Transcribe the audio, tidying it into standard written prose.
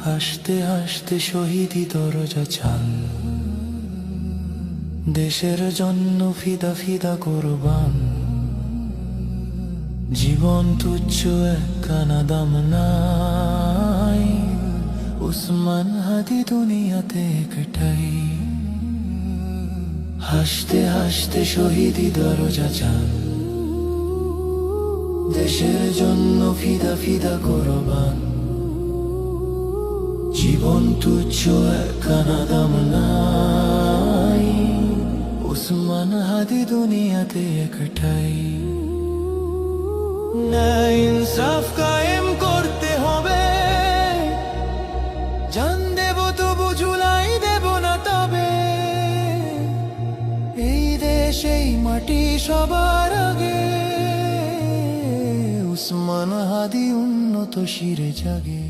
হাসতে হাসতে শহীদি দরজা চান, দেশের জন্য ফিদা ফিদা কোরবান। জীবন তুচ্ছ একখানা দাম নাই, উসমান হাদি দুনিয়াতে একটাই। হাসতে হাসতে শহীদি দরজা চান, দেশের জন্য ফিদা ফিদা কোরবান। জীবন তুচ্ছ একখানা দাম নাই, উসমান হাদি দুনিয়াতে একটাই। ন্যায় ইনসাফ কায়েম করতে হবে, জান দেব তবু ঝুলাই দেব না তবে। এই দেশ এই মাটি সবার আগে, উসমান হাদি উন্নত শিরে জাগে।